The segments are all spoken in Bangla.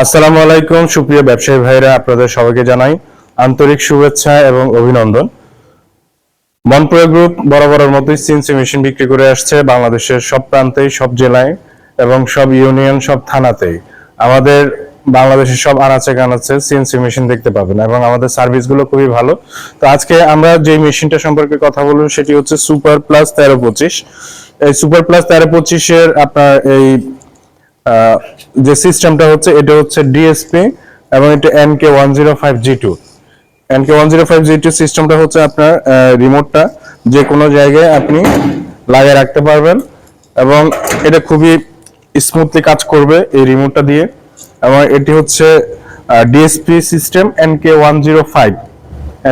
আসসালামু আলাইকুম সুপ্রিয় ব্যবসায়ী ভাইরা, আপনাদের সবাইকে জানাই আন্তরিক শুভেচ্ছা এবং অভিনন্দন। মনপ্রয় গ্রুপ বরাবরের মতোই সিএনসি মেশিন বিক্রি করে আসছে বাংলাদেশের সব প্রান্তেই, সব জেলায় এবং সব ইউনিয়ন, সব থানাতেই। আমাদের বাংলাদেশের সব আনাচে কানাচে সিএনসি মেশিন দেখতে পাবেন এবং আমাদের সার্ভিসগুলো খুবই ভালো। তো আজকে আমরা যে মেশিনটা সম্পর্কে কথা বলবো সেটি হচ্ছে সুপার প্লাস 1325। এই সুপার প্লাস 1325 এর আপনার এই যে সিস্টেমটা হচ্ছে এটা হচ্ছে ডিএসপি এবং এটা NK105G2। NK105G2 সিস্টেমটা হচ্ছে আপনার রিমোটটা যে কোনো জায়গায় আপনি লাগিয়ে রাখতে পারবেন এবং এটা খুবই স্মুথলি কাজ করবে এই রিমোটটা দিয়ে। এবং এটি হচ্ছে ডিএসপি সিস্টেম NK105।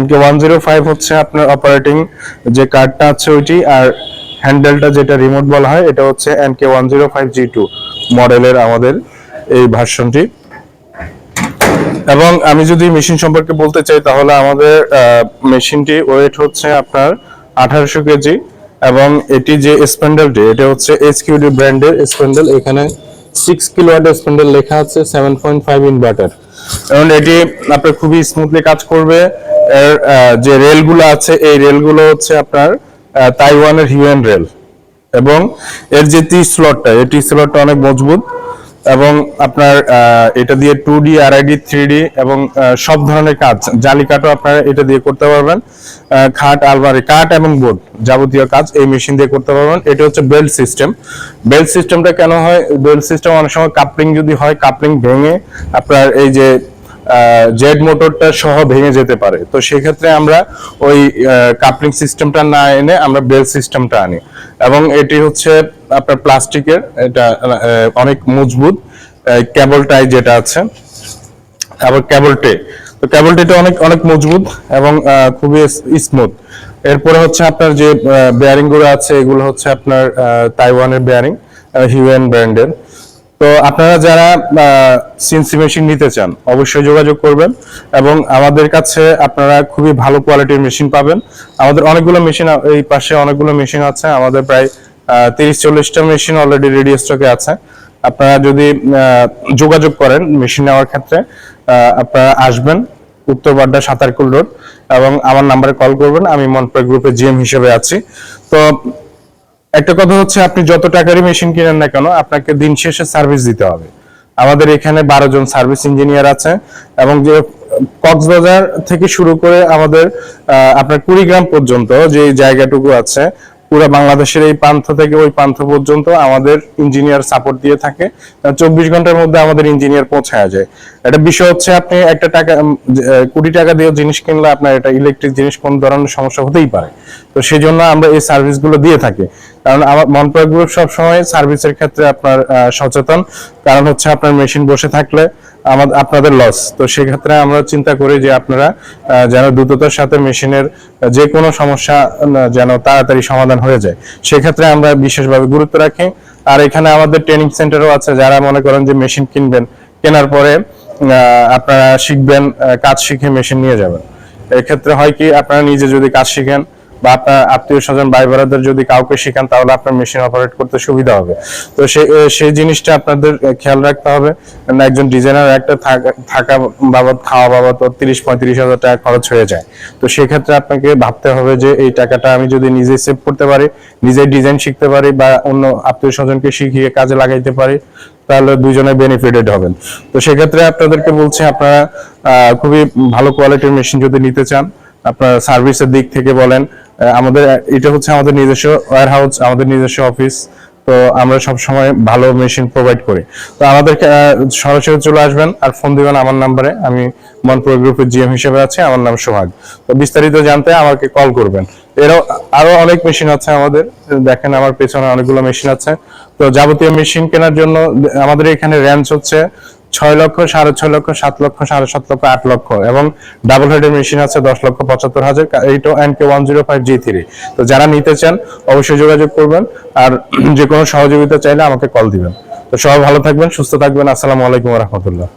NK105 হচ্ছে আপনার অপারেটিং যে কার্ডটা আছে ওইটি, আর হ্যান্ডেলটা যেটা রিমোট বলা হয় এটা হচ্ছে NK105G2 মডেলের আমাদের এই ভার্সনটি। এবং আমি যদি মেশিন সম্পর্কে বলতে চাই তাহলে আমাদের মেশিনটি ওয়েট হচ্ছে আপনার 1800 কেজি এবং এটি যে স্প্যান্ডেলটি এটা হচ্ছে SQD ব্র্যান্ডের স্প্যান্ডেল। এখানে 6 কিলোওয়াট স্প্যান্ডেল লেখা আছে, 7.5 ইনভার্টার এবং এটি আপনার খুবই স্মুথলি কাজ করবে। এর যে রেলগুলো আছে এই রেলগুলো হচ্ছে আপনার তাইওয়ানের হিউয়েন রেল এবং এর যে টি স্লটটা এই টি স্লটটা অনেক মজবুত এবং আপনার এটা দিয়ে 2D RID 3D এবং সব ধরনের কাজ জালি কাটও আপনারা এটা দিয়ে করতে পারবেন। খাট, আলমারি, কাঠ এবং বোর্ড যাবতীয় কাজ এই মেশিন দিয়ে করতে পারবেন। এটা হচ্ছে বেল্ট সিস্টেম। বেল্ট সিস্টেমটা কেন হয়? বেল্ট সিস্টেম অনেক সময় কাপলিং যদি হয়, কাপলিং ভেঙে আপনার এই যে জেড মোটরটা সহ ভেঙে যেতে পারে। তো সেই ক্ষেত্রে আমরা ওই কাপলিং সিস্টেমটা না এনে আমরা বেল্ট সিস্টেমটা আনি এবং এটি হচ্ছে আপনার প্লাস্টিকের, এটা অনেক মজবুত। কেবল টাই যেটা আছে আবার কেবল টে, তো কেবল টেটা অনেক অনেক মজবুত এবং খুবই স্মুথ। এরপরে হচ্ছে আপনার যে বেয়ারিং গুলো আছে এগুলো হচ্ছে আপনার তাইওয়ানের বেয়ারিং, হিউয়েন ব্র্যান্ডের। তো আপনারা যারা সিএনসি মেশিন নিতে চান অবশ্যই যোগাযোগ করবেন এবং আমাদের কাছে আপনারা খুবই ভালো কোয়ালিটির মেশিন পাবেন। আমাদের অনেকগুলো মেশিন, এই পাশে অনেকগুলো মেশিন আছে, আমাদের প্রায় 30-40টা মেশিন অলরেডি রেডি স্টকে আছে। আপনারা যদি যোগাযোগ করেন মেশিন নেওয়ার ক্ষেত্রে আপনারা আসবেন উত্তরবাড্ডা সাতারকুল রোড এবং আমার নাম্বারে কল করবেন। আমি মনপ্রয় গ্রুপের জিএম হিসেবে আছি। তো একটা কথা হচ্ছে আপনি যত টাকারই মেশিন কিনেন না কেন আপনাকে দিন শেষে সার্ভিস দিতে হবে। আমাদের এখানে 12 জন সার্ভিস ইঞ্জিনিয়ার আছে এবং যে কক্সবাজার থেকে শুরু করে আমাদের আপনার কুড়িগ্রাম পর্যন্ত যে জায়গাটুকু আছে পুরো বাংলাদেশের এই প্রান্ত থেকে ওই প্রান্ত পর্যন্ত আমাদের ইঞ্জিনিয়ার সাপোর্ট দিয়ে থাকে। 24 ঘন্টার মধ্যে আমাদের ইঞ্জিনিয়ার পৌঁছায় যায়। একটা বিষয় হচ্ছে আপনি একটা টাকা 20 টাকা দিয়ে জিনিস কিনলে আপনার এটা ইলেকট্রিক জিনিস কোন ধরনের সমস্যা হতেই পারে। তো সেই জন্য আমরা এই সার্ভিসগুলো দিয়ে থাকি, কারণ আমার মনপ্রয় গ্রুপ সবসময় সার্ভিসের ক্ষেত্রে আপনার সচেতন। কারণ হচ্ছে আপনার মেশিন বসে থাকলে আপনাদের লস। তো সেক্ষেত্রে আমরা চিন্তা করি যে আপনারা যেন দ্রুততার সাথে মেশিনের যে কোনো সমস্যা যেন তাড়াতাড়ি সমাধান হয়ে যায়, সেক্ষেত্রে আমরা বিশেষভাবে গুরুত্ব রাখি। আর এখানে আমাদের ট্রেনিং সেন্টারও আছে, যারা মনে করেন যে মেশিন কিনবেন, কেনার পরে আপনারা শিখবেন, কাজ শিখে মেশিন নিয়ে যাবেন। এক্ষেত্রে হয় কি আপনারা নিজে যদি কাজ শিখেন বা আপনার আত্মীয় স্বজন ভাই বোনেদের যদি কাউকে শিখান তাহলে আপনার মেশিন অপারেট করতে সুবিধা হবে। তো সেই জিনিসটা আপনাদের খেয়াল রাখতে হবে। একজন ডিজাইনার একটা থাকা বাবদ, খাওয়া বাবদ 30-35 হাজার টাকা খরচ হয়ে যায়। তো সেক্ষেত্রে আপনাকে ভাবতে হবে যে এই টাকাটা আমি যদি নিজে সেভ করতে পারি, নিজে ডিজাইন শিখতে পারি বা অন্য আত্মীয় স্বজনকে শিখিয়ে কাজে লাগাইতে পারি, তাহলে দুইজনে বেনিফিটেড হবেন। তো সেক্ষেত্রে আপনাদেরকে বলছি আপনারা খুবই ভালো কোয়ালিটির মেশিন যদি নিতে চান, আপনার সার্ভিসের দিক থেকে বলেন, আমাদের এটা হচ্ছে আমাদের নিজস্ব ওয়্যার হাউস, আমাদের নিজস্ব অফিস। তো আমরা সব সময় ভালো মেশিন প্রোভাইড করি। তো আমাদেরকে সরাসরি চলে আসবেন আর ফোন দিবেন আমার নাম্বারে। আমি মনপ্রয় গ্রুপের জিএম হিসেবে আছি, আমার নাম সোহাগ। তো বিস্তারিত জানতে আমাকে কল করবেন। এরও আরো অনেক মেশিন আছে আমাদের, দেখেন আমার পেছনে অনেকগুলো মেশিন আছে। তো যাবতীয় মেশিন কেনার জন্য আমাদের এখানে রেঞ্জ হচ্ছে 6 লক্ষ, 6.5 লক্ষ, 7 লক্ষ, 7.5 লক্ষ, 8 লক্ষ এবং ডাবল হেডের মেশিন আছে 10,75,000। এইটা NK105G3। তো যারা নিতে চান অবশ্যই যোগাযোগ করবেন আর যে কোনো সহযোগিতা চাইলে আমাকে কল দিবেন। তো সবাই ভালো থাকবেন, সুস্থ থাকবেন। আসসালামু আলাইকুম ওয়া রাহমাতুল্লাহ।